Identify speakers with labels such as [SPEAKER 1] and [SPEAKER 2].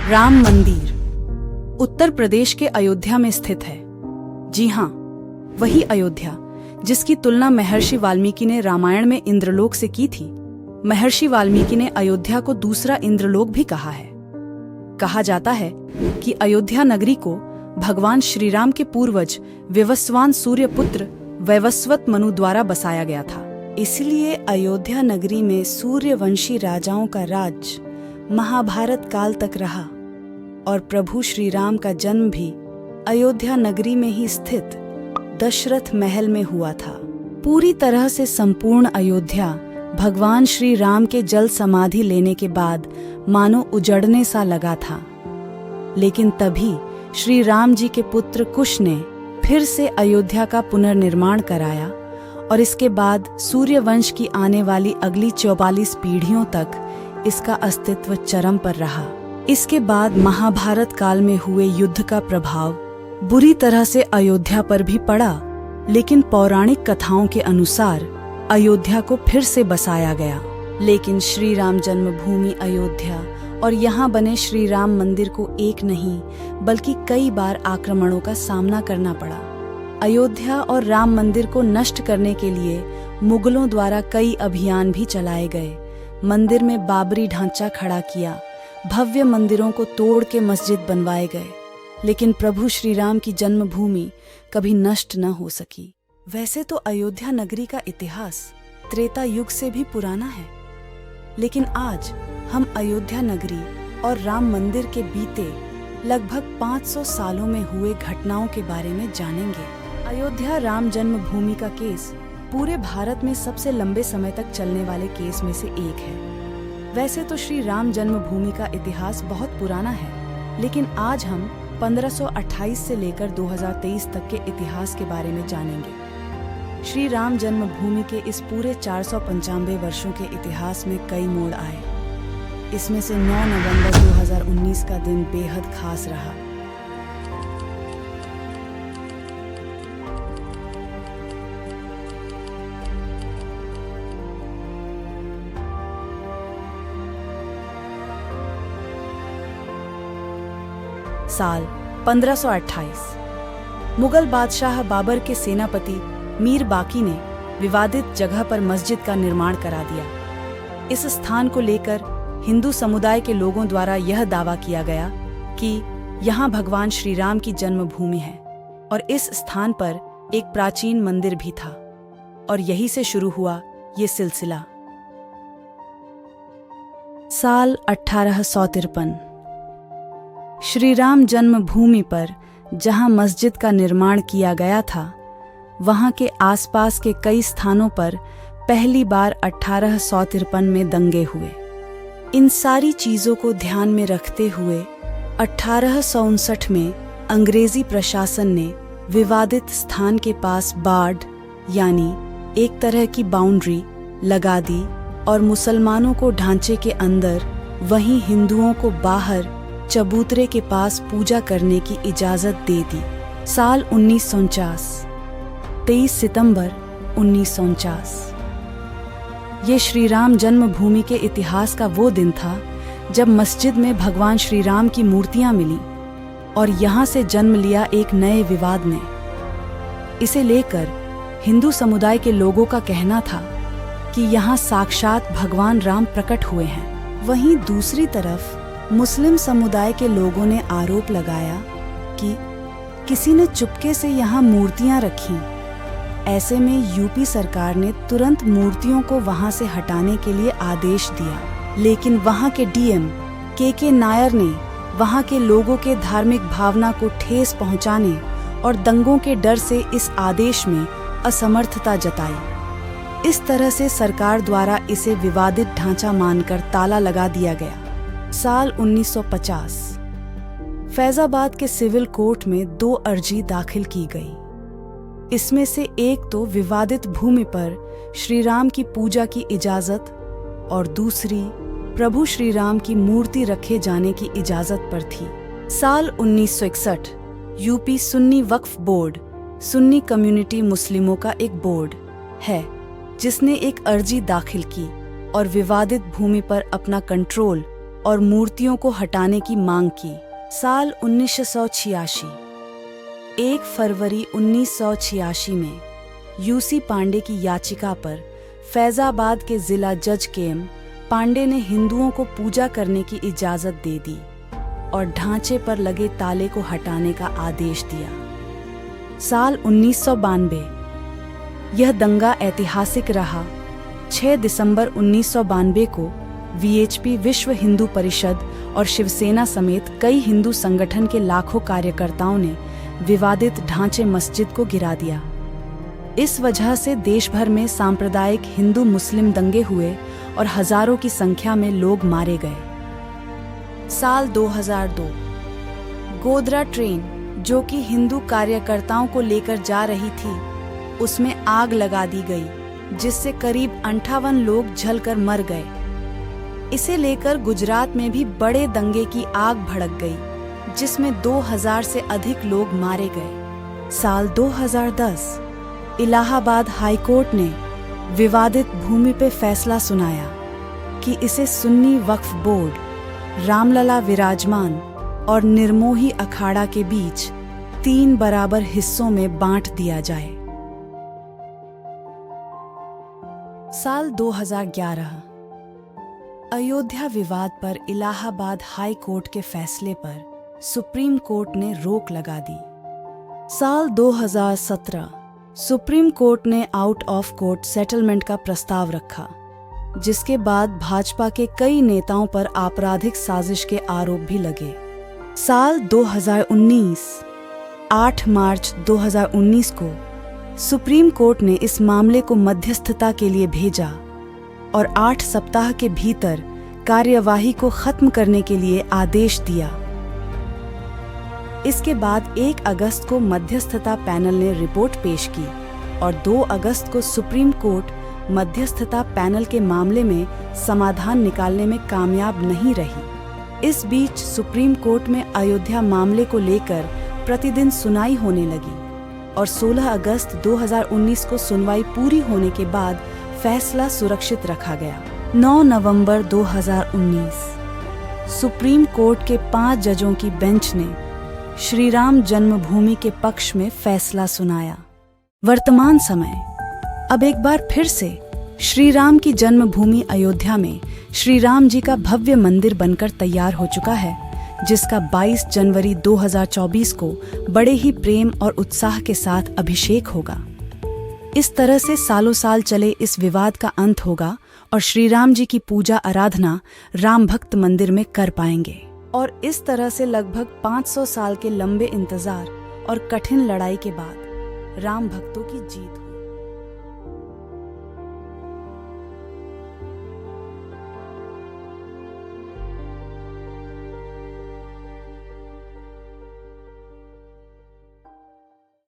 [SPEAKER 1] राम मंदिर उत्तर प्रदेश के अयोध्या में स्थित है। जी हाँ, वही अयोध्या जिसकी तुलना महर्षि वाल्मीकि ने रामायण में इंद्रलोक से की थी। महर्षि वाल्मीकि ने अयोध्या को दूसरा इंद्रलोक भी कहा है। कहा जाता है कि अयोध्या नगरी को भगवान श्री राम के पूर्वज विवस्वान सूर्यपुत्र वैवस्वत मनु द्वारा बसाया गया था। इसलिए अयोध्या नगरी में सूर्यवंशी राजाओं का राज महाभारत काल तक रहा और प्रभु श्री राम का जन्म भी अयोध्या नगरी में ही स्थित दशरथ महल में हुआ था। पूरी तरह से संपूर्ण अयोध्या भगवान श्री राम के जल समाधि लेने के बाद मानो उजड़ने सा लगा था। लेकिन तभी श्री राम जी के पुत्र कुश ने फिर से अयोध्या का पुनर्निर्माण कराया और इसके बाद सूर्यवंश की आने वाली अगली 44 पीढ़ियों तक इसका अस्तित्व चरम पर रहा। इसके बाद महाभारत काल में हुए युद्ध का प्रभाव बुरी तरह से अयोध्या पर भी पड़ा, लेकिन पौराणिक कथाओं के अनुसार अयोध्या को फिर से बसाया गया। लेकिन श्री राम जन्मभूमि अयोध्या और यहाँ बने श्री राम मंदिर को एक नहीं बल्कि कई बार आक्रमणों का सामना करना पड़ा। अयोध्या और राम मंदिर को नष्ट करने के लिए मुगलों द्वारा कई अभियान भी चलाए गए। मंदिर में बाबरी ढांचा खड़ा किया, भव्य मंदिरों को तोड़ के मस्जिद बनवाए गए, लेकिन प्रभु श्री राम की जन्मभूमि कभी नष्ट न हो सकी। वैसे तो अयोध्या नगरी का इतिहास त्रेता युग से भी पुराना है, लेकिन आज हम अयोध्या नगरी और राम मंदिर के बीते लगभग 500 सालों में हुए घटनाओं के बारे में जानेंगे। अयोध्या राम जन्मभूमि का केस पूरे भारत में सबसे लंबे समय तक चलने वाले केस में से एक है। वैसे तो श्री राम जन्मभूमि का इतिहास बहुत पुराना है, लेकिन आज हम 1528 से लेकर 2023 तक के इतिहास के बारे में जानेंगे। श्री राम जन्मभूमि के इस पूरे 495 वर्षों के इतिहास में कई मोड़ आए। इसमें से 9 नवंबर 2019 का दिन बेहद खास रहा। साल 1528 मुगल बादशाह बाबर के सेनापति मीर बाकी ने विवादित जगह पर मस्जिद का निर्माण करा दिया। इस स्थान को लेकर हिंदू समुदाय के लोगों द्वारा यह दावा किया गया कि यहाँ भगवान श्री राम की जन्मभूमि है और इस स्थान पर एक प्राचीन मंदिर भी था, और यही से शुरू हुआ ये सिलसिला। साल 1853 श्री राम जन्मभूमि पर जहां मस्जिद का निर्माण किया गया था, वहां के आसपास के कई स्थानों पर पहली बार 1853 में दंगे हुए। इन सारी चीजों को ध्यान में रखते हुए 1859 में अंग्रेजी प्रशासन ने विवादित स्थान के पास बाड़ यानी एक तरह की बाउंड्री लगा दी और मुसलमानों को ढांचे के अंदर, वहीं हिंदुओं को बाहर चबूतरे के पास पूजा करने की इजाजत दे दी। साल 1949 23 सितंबर 1949 ये श्री राम जन्मभूमि के इतिहास का वो दिन था जब मस्जिद में भगवान श्री राम की मूर्तियां मिली और यहाँ से जन्म लिया एक नए विवाद ने। इसे लेकर हिंदू समुदाय के लोगों का कहना था कि यहाँ साक्षात भगवान राम प्रकट हुए हैं। वहीं दूसरी तरफ मुस्लिम समुदाय के लोगों ने आरोप लगाया कि किसी ने चुपके से यहाँ मूर्तियां रखीं। ऐसे में यूपी सरकार ने तुरंत मूर्तियों को वहां से हटाने के लिए आदेश दिया, लेकिन वहां के डीएम के नायर ने वहां के लोगों के धार्मिक भावना को ठेस पहुंचाने और दंगों के डर से इस आदेश में असमर्थता जताई। इस तरह से सरकार द्वारा इसे विवादित ढांचा मानकर ताला लगा दिया गया। साल 1950 फैजाबाद के सिविल कोर्ट में 2 अर्जी दाखिल की गई। इसमें से एक तो विवादित भूमि पर श्री राम की पूजा की इजाजत और दूसरी प्रभु श्री राम की मूर्ति रखे जाने की इजाजत पर थी। साल 1961 यूपी सुन्नी वक्फ बोर्ड सुन्नी कम्युनिटी मुस्लिमों का एक बोर्ड है जिसने एक अर्जी दाखिल की और विवादित भूमि पर अपना कंट्रोल और मूर्तियों को हटाने की मांग की। साल 1986 1 फरवरी 1986 में यूसी पांडे की याचिका पर फैजाबाद के जिला जज केएम पांडे ने हिंदुओं को पूजा करने की इजाजत दे दी और ढांचे पर लगे ताले को हटाने का आदेश दिया। साल 1992 यह दंगा ऐतिहासिक रहा। 6 दिसंबर 1992 को वीएचपी विश्व हिंदू परिषद और शिवसेना समेत कई हिंदू संगठन के लाखों कार्यकर्ताओं ने विवादित ढांचे मस्जिद को गिरा दिया। इस वजह से देश भर में सांप्रदायिक हिंदू मुस्लिम दंगे हुए और हजारों की संख्या में लोग मारे गए। साल 2002 गोधरा ट्रेन जो कि हिंदू कार्यकर्ताओं को लेकर जा रही थी, उसमें आग लगा दी गई, जिससे करीब 58 लोग जलकर मर गए। इसे लेकर गुजरात में भी बड़े दंगे की आग भड़क गई, जिसमें 2000 से अधिक लोग मारे गए। साल 2010 इलाहाबाद हाई कोर्ट ने विवादित भूमि पे फैसला सुनाया कि इसे सुन्नी वक्फ बोर्ड, रामलला विराजमान और निर्मोही अखाड़ा के बीच 3 बराबर हिस्सों में बांट दिया जाए। साल 2011 अयोध्या विवाद पर इलाहाबाद हाई कोर्ट के फैसले पर सुप्रीम कोर्ट ने रोक लगा दी। साल 2017 सुप्रीम कोर्ट ने आउट ऑफ कोर्ट सेटलमेंट का प्रस्ताव रखा, जिसके बाद भाजपा के कई नेताओं पर आपराधिक साजिश के आरोप भी लगे। साल 2019 8 मार्च 2019 को सुप्रीम कोर्ट ने इस मामले को मध्यस्थता के लिए भेजा और 8 सप्ताह के भीतर कार्यवाही को खत्म करने के लिए आदेश दिया। इसके बाद 1 अगस्त को मध्यस्थता पैनल ने रिपोर्ट पेश की और 2 अगस्त को सुप्रीम कोर्ट मध्यस्थता पैनल के मामले में समाधान निकालने में कामयाब नहीं रही। इस बीच सुप्रीम कोर्ट में अयोध्या मामले को लेकर प्रतिदिन सुनवाई होने लगी और 16 अगस्त 2019 को सुनवाई पूरी होने के बाद फैसला सुरक्षित रखा गया। 9 नवंबर 2019 सुप्रीम कोर्ट के 5 जजों की बेंच ने श्री राम जन्मभूमि के पक्ष में फैसला सुनाया। वर्तमान समय अब एक बार फिर से श्री राम की जन्मभूमि अयोध्या में श्री राम जी का भव्य मंदिर बनकर तैयार हो चुका है, जिसका 22 जनवरी 2024 को बड़े ही प्रेम और उत्साह के साथ अभिषेक होगा। इस तरह से सालों साल चले इस विवाद का अंत होगा और श्री राम जी की पूजा आराधना राम भक्त मंदिर में कर पाएंगे। और इस तरह से लगभग 500 साल के लंबे इंतजार और कठिन लड़ाई के बाद राम भक्तों की जीत